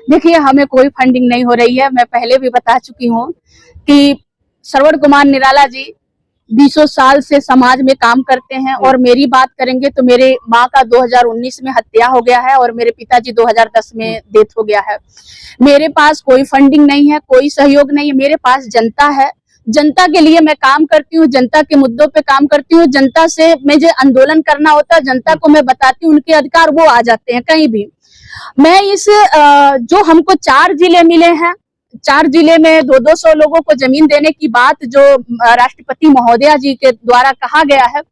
देखिए, हमें कोई फंडिंग नहीं हो रही है। मैं पहले भी बता चुकी हूँ कि श्रवण कुमार निराला जी 20 साल से समाज में काम करते हैं। और मेरी बात करेंगे तो मेरे माँ का 2019 में हत्या हो गया है और मेरे पिताजी 2010 में डेथ हो गया है। मेरे पास कोई फंडिंग नहीं है, कोई सहयोग नहीं है। मेरे पास जनता है, जनता के लिए मैं काम करती हूँ, जनता के मुद्दों पे काम करती हूँ। जनता से मुझे आंदोलन करना होता है, जनता को मैं बताती हूँ उनके अधिकार, वो आ जाते हैं कहीं भी। मैं इस जो हमको 4 जिले मिले हैं, 4 जिले में 200 लोगों को जमीन देने की बात जो राष्ट्रपति महोदया जी के द्वारा कहा गया है,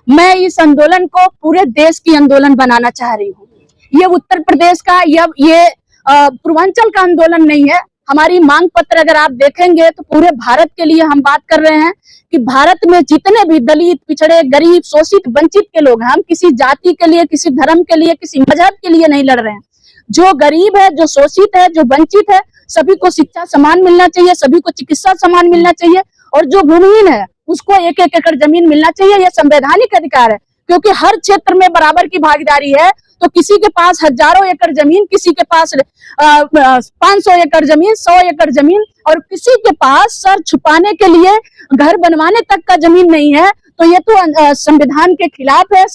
मैं इस आंदोलन को पूरे देश की आंदोलन बनाना चाह रही हूँ। ये उत्तर प्रदेश का ये पूर्वांचल का आंदोलन नहीं है। हमारी मांग पत्र अगर आप देखेंगे तो पूरे भारत के लिए हम बात कर रहे हैं कि भारत में जितने भी दलित, पिछड़े, गरीब, शोषित, वंचित के लोग हैं, हम किसी जाति के लिए, किसी धर्म के लिए, किसी मजहब के लिए नहीं लड़ रहे हैं। जो गरीब है, जो शोषित है, जो वंचित है, सभी को शिक्षा समान मिलना चाहिए, सभी को चिकित्सा समान मिलना चाहिए। और जो भूमिहीन है उसको 1-1 एकड़ जमीन मिलना चाहिए। यह संवैधानिक अधिकार है, क्योंकि हर क्षेत्र में बराबर की भागीदारी है। तो किसी के पास हजारों एकड़ जमीन, किसी के पास 500 एकड़ जमीन, 100 एकड़ जमीन, और किसी के पास सर छुपाने के लिए घर बनवाने तक का जमीन नहीं है, तो ये तो संविधान के खिलाफ है।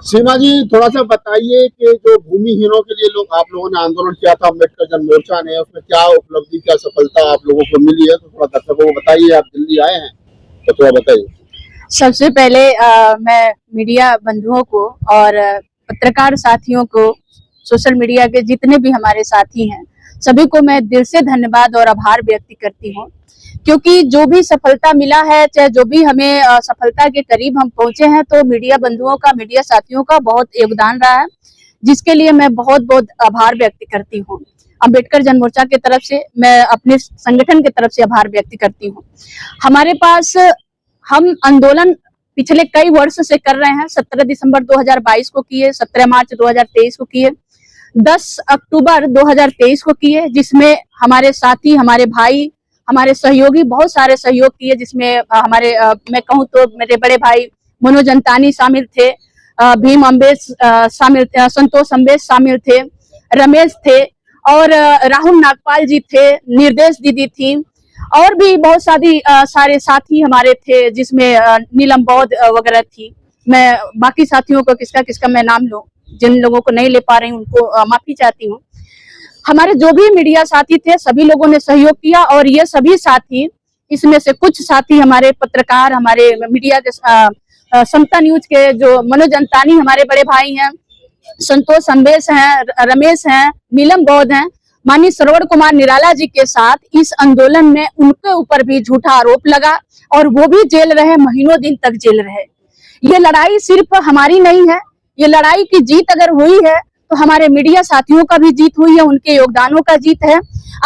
सीमा जी, थोड़ा सा बताइए कि जो भूमिहीनों के लिए लोग आप लोगों ने आंदोलन किया था अम्बेडकर जन मोर्चा ने, उसमें क्या उपलब्धि, क्या सफलता आप लोगों को मिली है, तो थोड़ा दर्शकों को बताइए। आप दिल्ली आए हैं तो थोड़ा बताइए। सबसे पहले मैं मीडिया बंधुओं को और पत्रकार साथियों को, सोशल मीडिया के जितने भी हमारे साथी हैं, सभी को मैं दिल से धन्यवाद और आभार व्यक्त करती हूँ। क्योंकि जो भी सफलता मिला है, चाहे जो भी हमें सफलता के करीब हम पहुंचे हैं, तो मीडिया बंधुओं का, मीडिया साथियों का बहुत योगदान रहा है, जिसके लिए मैं बहुत बहुत आभार व्यक्त करती हूँ। अम्बेडकर जन मोर्चा की तरफ से, मैं अपने संगठन की तरफ से आभार व्यक्त करती हूँ। हमारे पास हम आंदोलन पिछले कई वर्ष से कर रहे हैं। 17 दिसंबर 2022 को किए, 17 मार्च 2023 को किए, 10 अक्टूबर 2023 को किए, जिसमें हमारे साथी, हमारे भाई, हमारे सहयोगी बहुत सारे सहयोग किए, जिसमें हमारे मैं कहूँ तो मेरे बड़े भाई मनोज अंतानी शामिल थे, भीम अम्बेश शामिल थे, संतोष अम्बेश शामिल थे, रमेश थे, और राहुल नागपाल जी थे, निर्देश दीदी थी, और भी बहुत सारे साथी हमारे थे, जिसमें नीलम बौद्ध वगैरह थी। मैं बाकी साथियों को किसका किसका मैं नाम लूं, जिन लोगों को नहीं ले पा रही हूं उनको माफी चाहती हूँ। हमारे जो भी मीडिया साथी थे, सभी लोगों ने सहयोग किया। और ये सभी साथी, इसमें से कुछ साथी हमारे पत्रकार, हमारे मीडिया के समता न्यूज के जो मनोज अंतानी हमारे बड़े भाई हैं, संतोष अम्बेश हैं, रमेश हैं, नीलम बौद्ध हैं, माननीय श्रवण कुमार निराला जी के साथ इस आंदोलन में उनके ऊपर भी झूठा आरोप लगा और वो भी जेल रहे, महीनों दिन तक जेल रहे। ये लड़ाई सिर्फ हमारी नहीं है, ये लड़ाई की जीत अगर हुई है तो हमारे मीडिया साथियों का भी जीत हुई है, उनके योगदानों का जीत है।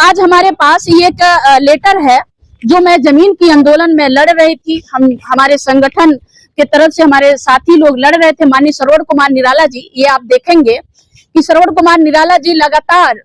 आज हमारे पास ये एक लेटर है जो मैं जमीन की आंदोलन में लड़ रही थी, हमारे संगठन के तरफ से हमारे साथी लोग लड़ रहे थे, माननीय श्रवण कुमार निराला जी। ये आप देखेंगे कि श्रवण कुमार निराला जी लगातार,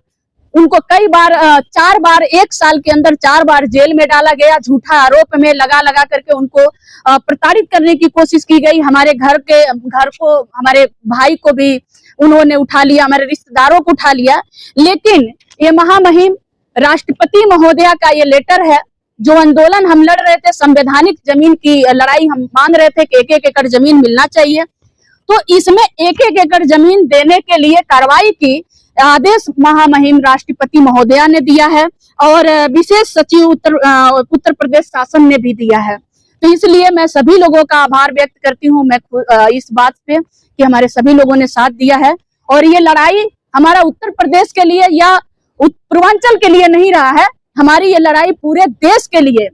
उनको कई बार 4 बार, 1 साल के अंदर 4 बार जेल में डाला गया। झूठा आरोप में लगा करके उनको प्रताड़ित करने की कोशिश की गई। हमारे घर को, हमारे भाई को भी उन्होंने उठा लिया, हमारे रिश्तेदारों को उठा लिया। लेकिन ये महामहिम राष्ट्रपति महोदया का ये लेटर है, जो आंदोलन हम लड़ रहे थे, संवैधानिक जमीन की लड़ाई हम मांग रहे थे कि 1-1 एकड़ जमीन मिलना चाहिए, तो इसमें 1-1 एकड़ जमीन देने के लिए कार्रवाई की आदेश महामहिम राष्ट्रपति महोदया ने दिया है और विशेष सचिव उत्तर प्रदेश शासन ने भी दिया है। तो इसलिए मैं सभी लोगों का आभार व्यक्त करती हूँ, मैं इस बात पे कि हमारे सभी लोगों ने साथ दिया है। और ये लड़ाई हमारा उत्तर प्रदेश के लिए या पूर्वांचल के लिए नहीं रहा है, हमारी ये लड़ाई पूरे देश के लिए,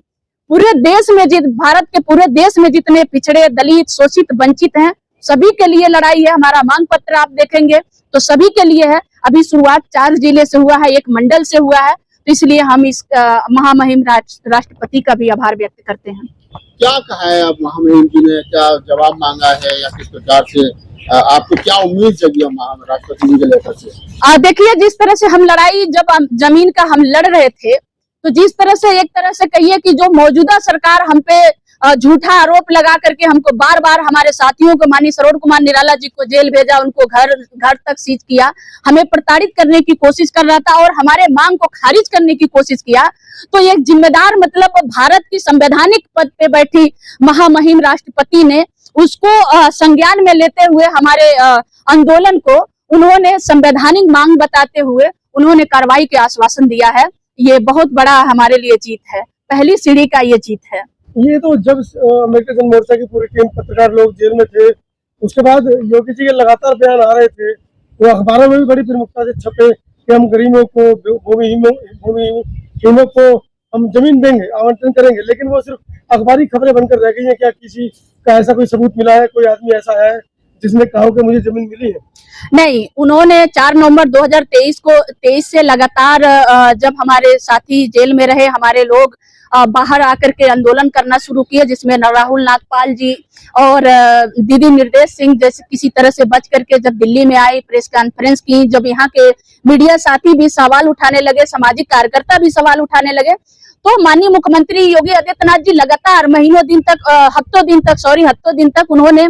पूरे देश में, भारत के पूरे देश में जितने पिछड़े, दलित, शोषित, वंचित हैं, सभी के लिए लड़ाई है। हमारा मांग पत्र आप देखेंगे तो सभी के लिए है। अभी शुरुआत 4 जिले से हुआ है, 1 मंडल से हुआ है, तो इसलिए हम इस महामहिम राष्ट्रपति का भी आभार व्यक्त करते हैं। क्या कहा है अब महामहिम जी ने, क्या जवाब मांगा है या किस प्रकार से आपको क्या उम्मीद जगी राष्ट्रपति जी के लेकर से? देखिए, जिस तरह से हम लड़ाई, जब जमीन का हम लड़ रहे थे, तो जिस तरह से एक तरह से कहिए कि जो मौजूदा सरकार हम पे झूठा आरोप लगा करके हमको बार बार हमारे साथियों को, माननीय सरोज कुमार निराला जी को जेल भेजा, उनको घर तक सीज किया, हमें प्रताड़ित करने की कोशिश कर रहा था और हमारे मांग को खारिज करने की कोशिश किया। तो एक जिम्मेदार, मतलब भारत की संवैधानिक पद पे बैठी महामहिम राष्ट्रपति ने उसको संज्ञान में लेते हुए हमारे आंदोलन को उन्होंने संवैधानिक मांग बताते हुए उन्होंने कार्रवाई के आश्वासन दिया है। ये बहुत बड़ा हमारे लिए जीत है, पहली सीढ़ी का ये जीत है। ये तो जब अमेरिकन जन मोर्चा की पूरी टीम, पत्रकार लोग जेल में थे, उसके बाद योगी जी के लगातार बयान आ रहे थे, वो अखबारों में भी बड़ी प्रमुखता से छपे कि हम गरीबों को, भूमिहीनों को हम जमीन देंगे, आवंटन करेंगे, लेकिन वो सिर्फ अखबारी खबरें बनकर रह गई हैं। क्या किसी का ऐसा कोई सबूत मिला है, कोई आदमी ऐसा है जिसने कहा कि मुझे जमीन मिली है? नहीं, उन्होंने 4 नवंबर 2023 से लगातार जब हमारे साथी जेल में रहे, हमारे लोग बाहर आकर के आंदोलन करना शुरू किए, जिसमें राहुल नागपाल जी और दीदी निर्देश सिंह जैसे किसी तरह से बच करके जब दिल्ली में आए, प्रेस कॉन्फ्रेंस की, जब यहाँ के मीडिया साथी भी सवाल उठाने लगे, सामाजिक कार्यकर्ता भी सवाल उठाने लगे, तो माननीय मुख्यमंत्री योगी आदित्यनाथ जी लगातार हफ्तों दिन तक उन्होंने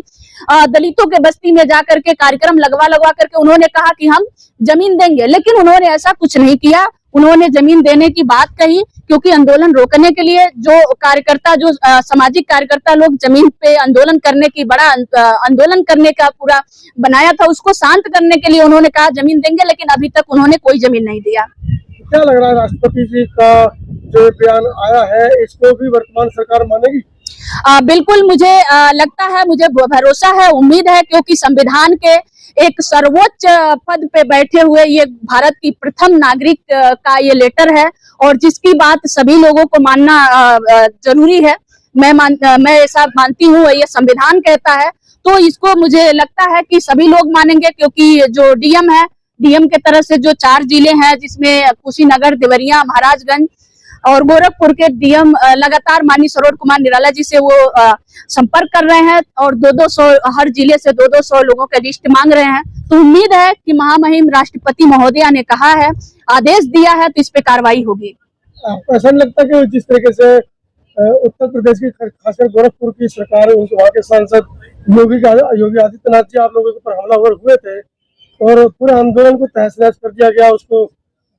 दलितों के बस्ती में जाकर के कार्यक्रम लगवा करके उन्होंने कहा कि हम जमीन देंगे, लेकिन उन्होंने ऐसा कुछ नहीं किया। उन्होंने जमीन देने की बात कही क्योंकि आंदोलन रोकने के लिए जो कार्यकर्ता, जो सामाजिक कार्यकर्ता लोग जमीन पे आंदोलन करने की, बड़ा आंदोलन करने का पूरा बनाया था, उसको शांत करने के लिए उन्होंने कहा जमीन देंगे, लेकिन अभी तक उन्होंने कोई जमीन नहीं दिया। क्या लग रहा है, राष्ट्रपति जी का जो बयान आया है, इसको भी वर्तमान सरकार मानेगी? बिल्कुल, मुझे लगता है, मुझे भरोसा है, उम्मीद है, क्योंकि संविधान के एक सर्वोच्च पद पे बैठे हुए ये भारत की प्रथम नागरिक का ये लेटर है और जिसकी बात सभी लोगों को मानना जरूरी है। मैं ऐसा मानती हूँ, ये संविधान कहता है, तो इसको मुझे लगता है कि सभी लोग मानेंगे, क्योंकि जो डीएम है, डीएम के तरफ से जो 4 जिले हैं, जिसमें कुशीनगर, देवरिया, महाराजगंज और गोरखपुर के डीएम लगातार माननीय सरोज कुमार निराला जी से वो संपर्क कर रहे हैं और 200 हर जिले से 200 लोगों के लिस्ट मांग रहे हैं। तो उम्मीद है कि महामहिम राष्ट्रपति महोदया ने कहा है, आदेश दिया है, तो इस पे कार्रवाई होगी। आपको ऐसा नहीं लगता कि जिस तरीके से उत्तर प्रदेश की, खासकर गोरखपुर की सरकार, उनके वहाँ के सांसद योगी आदित्यनाथ जी आप लोगों के ऊपर हमलावर हुए थे और पूरे आंदोलन को तहस नहस कर दिया गया,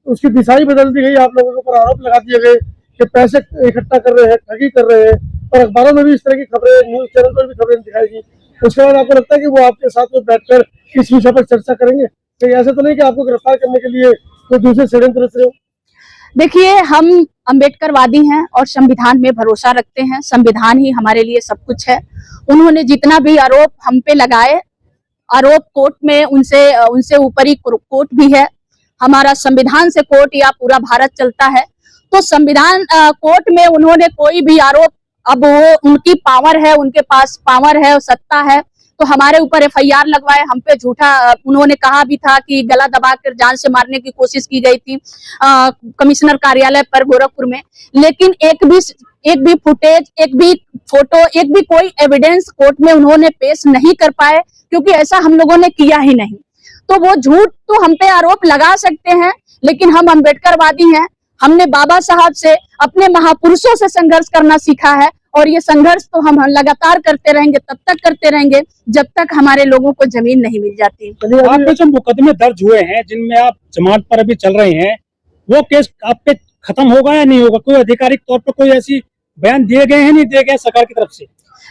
उसकी दिशा ही बदल दी गई, आप लोगों के ऊपर आरोप लगा दिए गए कि पैसे इकट्ठा कर रहे हैं, ठगी कर रहे हैं, और अखबारों में भी इस तरह की खबरें, न्यूज चैनल पर भी खबरें दिखाएगी। उसके बाद आपको लगता है कि वो आपके साथ में बैठकर इस विषय पर चर्चा करेंगे? तो ऐसा तो नहीं कि आपको गिरफ्तार करने के लिए कोई दूसरे षड्यंत्र रच रहे हो? देखिए, हम अम्बेडकरवादी हैं और संविधान में भरोसा रखते हैं। संविधान ही हमारे लिए सब कुछ है। उन्होंने जितना भी आरोप हम पे लगाए, आरोप कोर्ट में उनसे ऊपर ही कोर्ट भी है। हमारा संविधान से कोर्ट या पूरा भारत चलता है, तो संविधान कोर्ट में उन्होंने कोई भी आरोप, अब वो उनकी पावर है, उनके पास पावर है, सत्ता है, तो हमारे ऊपर एफआईआर लगवाए, हम पे झूठा, उन्होंने कहा भी था कि गला दबाकर जान से मारने की कोशिश की गई थी कमिश्नर कार्यालय पर गोरखपुर में, लेकिन एक भी फुटेज, एक भी फोटो, एक भी कोई एविडेंस कोर्ट में उन्होंने पेश नहीं कर पाए, क्योंकि ऐसा हम लोगों ने किया ही नहीं। तो वो झूठ तो हम पे आरोप लगा सकते हैं, लेकिन हम अम्बेडकरवादी हैं। हमने बाबा साहब से, अपने महापुरुषों से संघर्ष करना सीखा है और ये संघर्ष तो हम लगातार करते रहेंगे, तब तक करते रहेंगे जब तक हमारे लोगों को जमीन नहीं मिल जाती। आप पे जो मुकदमे दर्ज हुए हैं, जिनमें आप जमानत पर अभी चल रहे हैं, वो केस आप पे खत्म होगा या नहीं होगा? कोई आधिकारिक तौर पर कोई ऐसी बयान दिए गए हैं, नहीं दिए गए सरकार की तरफ से?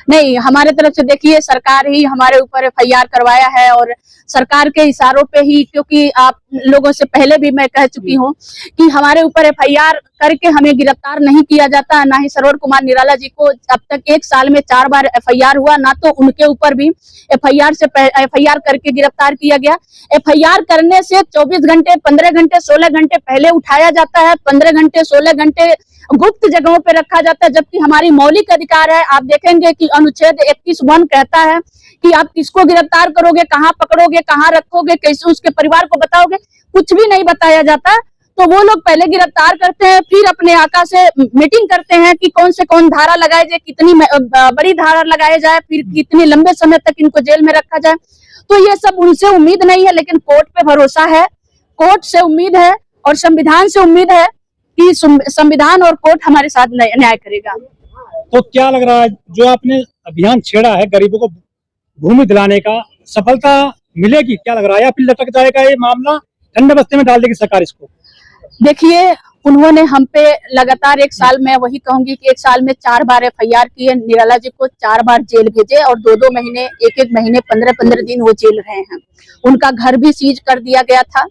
नहीं, हमारे तरफ से देखिए, सरकार ही हमारे ऊपर एफआईआर करवाया है और सरकार के इशारों पे ही, क्योंकि आप लोगों से पहले भी मैं कह चुकी हूँ कि हमारे ऊपर एफआईआर करके हमें गिरफ्तार नहीं किया जाता। ना ही सरोज कुमार निराला जी को अब तक 1 साल में 4 बार एफआईआर हुआ, ना तो उनके ऊपर भी एफआईआर करके गिरफ्तार किया गया। एफआईआर करने से 24 घंटे, 15 घंटे, 16 घंटे पहले उठाया जाता है, 15 घंटे, 16 घंटे गुप्त जगहों पे रखा जाता है, जबकि हमारी मौलिक अधिकार है। आप देखेंगे कि अनुच्छेद 31(1) कहता है कि आप किसको गिरफ्तार करोगे, कहाँ पकड़ोगे, कहाँ रखोगे, कैसे उसके परिवार को बताओगे, कुछ भी नहीं बताया जाता। तो वो लोग पहले गिरफ्तार करते हैं, फिर अपने आका से मीटिंग करते हैं कि कौन से कौन धारा लगाए जाए, कितनी बड़ी धारा लगाए जाए, फिर कितने लंबे समय तक इनको जेल में रखा जाए। तो ये सब उनसे उम्मीद नहीं है, लेकिन कोर्ट पे भरोसा है, कोर्ट से उम्मीद है और संविधान से उम्मीद है कि संविधान और कोर्ट हमारे साथ न्याय करेगा। तो क्या लग रहा है जो आपने अभियान छेड़ा है गरीबों को भूमि दिलाने का, सफलता मिलेगी? क्या लग रहा है या फिर लटक जाएगा ये मामला, ठंडे बस्ते में डाल देगी सरकार इसको? देखिए, उन्होंने हम पे लगातार 1 साल में, वही कहूंगी कि 1 साल में 4 बार FIR किए, निराला जी को 4 बार जेल भेजे और 2-2 महीने, 1-1 महीने, 15-15 दिन वो जेल रहे हैं। उनका घर भी सीज कर दिया गया था।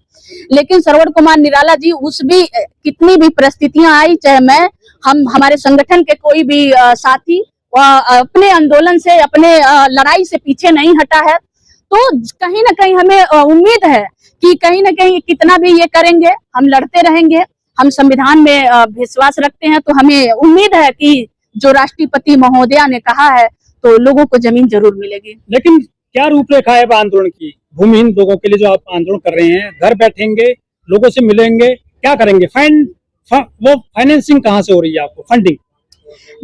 लेकिन श्रवण कुमार निराला जी कितनी भी परिस्थितियां आई, चाहे हमारे संगठन के कोई भी साथी अपने आंदोलन से, अपने लड़ाई से पीछे नहीं हटा है। तो कहीं ना कहीं हमें उम्मीद है कि कहीं ना कहीं कितना भी ये करेंगे, हम लड़ते रहेंगे। हम संविधान में विश्वास रखते हैं, तो हमें उम्मीद है कि जो राष्ट्रपति महोदया ने कहा है तो लोगों को जमीन जरूर मिलेगी। लेकिन क्या रूपरेखा है आंदोलन की? भूमिहीन लोगों के लिए जो आप आंदोलन कर रहे हैं, घर बैठेंगे, लोगों से मिलेंगे, क्या करेंगे? वो फाइनेंसिंग कहाँ से हो रही है आपको, फंडिंग?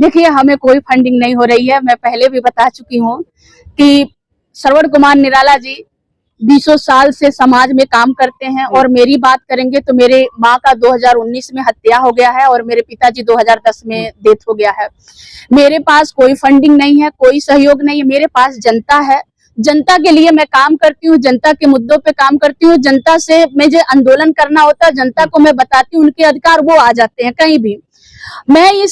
देखिए, हमें कोई फंडिंग नहीं हो रही है। मैं पहले भी बता चुकी हूँ कि श्रवण कुमार निराला जी 20 साल से समाज में काम करते हैं। और मेरी बात करेंगे तो मेरे माँ का 2019 में हत्या हो गया है और मेरे पिताजी 2010 में डेथ हो गया है। मेरे पास कोई फंडिंग नहीं है, कोई सहयोग नहीं है। मेरे पास जनता है, जनता के लिए मैं काम करती हूँ, जनता के मुद्दों पे काम करती हूँ। जनता से मुझे आंदोलन करना होता है, जनता को मैं बताती हूँ, उनके अधिकार वो आ जाते हैं कहीं भी। मैं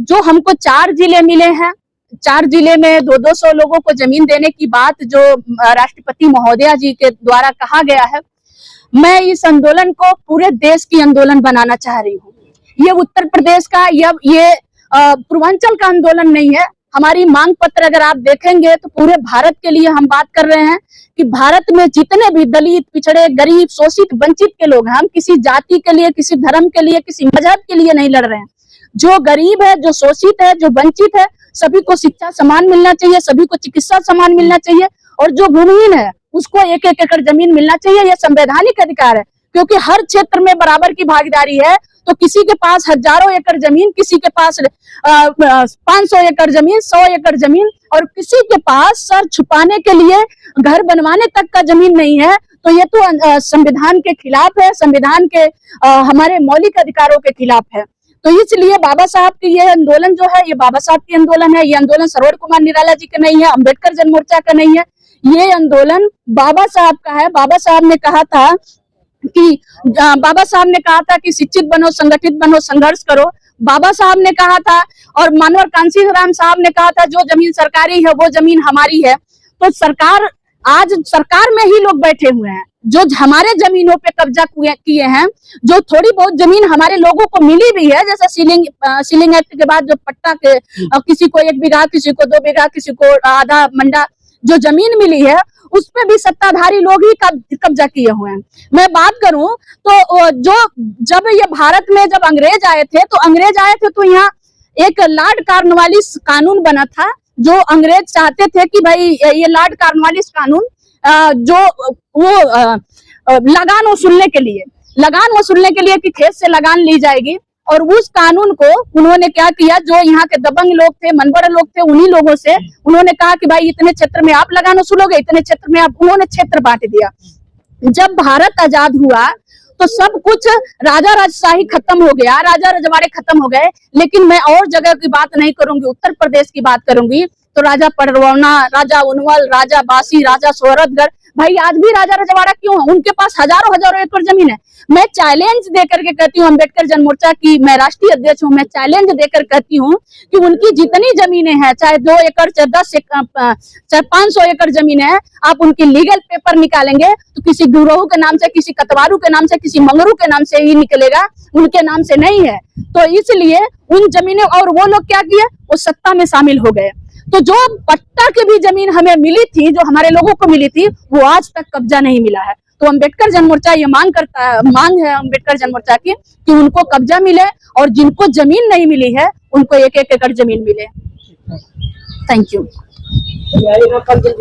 जो हमको 4 जिले मिले हैं, 4 जिले में 200 लोगों को जमीन देने की बात जो राष्ट्रपति महोदया जी के द्वारा कहा गया है, मैं इस आंदोलन को पूरे देश की आंदोलन बनाना चाह रही हूँ। ये उत्तर प्रदेश का ये पूर्वांचल का आंदोलन नहीं है। हमारी मांग पत्र अगर आप देखेंगे तो पूरे भारत के लिए हम बात कर रहे हैं कि भारत में जितने भी दलित, पिछड़े, गरीब, शोषित, वंचित के लोग हैं, हम किसी जाति के लिए, किसी धर्म के लिए, किसी मजहब के लिए नहीं लड़ रहे हैं। जो गरीब है, जो शोषित है, जो वंचित है, सभी को शिक्षा समान मिलना चाहिए, सभी को चिकित्सा समान मिलना चाहिए। और जो भूमिहीन है उसको 1-1 एकड़ जमीन मिलना चाहिए। यह संवैधानिक अधिकार है, क्योंकि हर क्षेत्र में बराबर की भागीदारी है। तो किसी के पास हजारों एकड़ जमीन, किसी के पास 500 एकड़ जमीन, 100 एकड़ जमीन, और किसी के पास सर छुपाने के लिए घर बनवाने तक का जमीन नहीं है। तो ये तो संविधान के खिलाफ है, संविधान के हमारे मौलिक अधिकारों के खिलाफ है। तो इसलिए बाबा साहब की ये आंदोलन जो है, ये बाबा साहब की आंदोलन है। ये आंदोलन श्रवण कुमार निराला जी का नहीं है, अम्बेडकर जन मोर्चा का नहीं है। ये आंदोलन बाबा साहब का है। बाबा साहब ने कहा था कि शिक्षित बनो, संगठित बनो, संघर्ष करो। बाबा साहब ने कहा था, और मानवर कांशीराम साहब ने कहा था, जो जमीन सरकारी है वो जमीन हमारी है। तो आज सरकार में ही लोग बैठे हुए हैं जो हमारे जमीनों पे कब्जा किए हैं। जो थोड़ी बहुत जमीन हमारे लोगों को मिली भी है, जैसे सीलिंग एक्ट के बाद जो पट्टा के किसी को 1 बीघा, किसी को 2 बीघा, किसी को आधा मंडा जो जमीन मिली है, उस पे भी सत्ताधारी लोग ही कब्जा किए हुए हैं। मैं बात करूं तो जब ये भारत में जब अंग्रेज आए थे तो यहाँ एक लॉर्ड कॉर्नवालिस कानून बना था। जो अंग्रेज चाहते थे कि भाई ये लॉर्ड कॉर्नवालिस कानून लगान वसूलने के लिए कि खेत से लगान ली जाएगी। और उस कानून को उन्होंने क्या किया, जो यहाँ के दबंग लोग थे, मनबड़ लोग थे, उन्हीं लोगों से उन्होंने कहा कि भाई इतने क्षेत्र में आप लगान वसूलोगे, इतने क्षेत्र में आप। उन्होंने क्षेत्र बांट दिया। जब भारत आजाद हुआ तो सब कुछ राजा राजशाही खत्म हो गया, राजा रजवाड़े खत्म हो गए। लेकिन मैं और जगह की बात नहीं करूंगी, उत्तर प्रदेश की बात करूंगी। तो राजा परवौना, राजा उनवल, राजा बासी, राजा सोहरतगढ़, भाई आज भी राजा रजवाड़ा क्यों है? उनके पास हजारों एकड़ जमीन है। मैं चैलेंज देकर के कहती हूँ, अम्बेडकर जन मोर्चा की मैं राष्ट्रीय अध्यक्ष हूँ, मैं चैलेंज देकर कहती हूँ कि उनकी जितनी जमीनें हैं, चाहे 2 एकड़, चाहे 10 एकड़, चाहे 500 एकड़ जमीन है, आप उनकी लीगल पेपर निकालेंगे तो किसी गुरहू के नाम से, किसी कतवारू के नाम से, किसी मंगरू के नाम से ही निकलेगा, उनके नाम से नहीं है। तो इसलिए उन जमीनें, और वो लोग क्या किए, वो सत्ता में शामिल हो गए। तो जो पट्टा की भी जमीन हमें मिली थी, जो हमारे लोगों को मिली थी, वो आज तक कब्जा नहीं मिला है। तो अम्बेडकर जन मोर्चा ये मांग है अम्बेडकर जन मोर्चा की कि उनको कब्जा मिले, और जिनको जमीन नहीं मिली है उनको 1-1 एकड़ जमीन मिले। Thank you.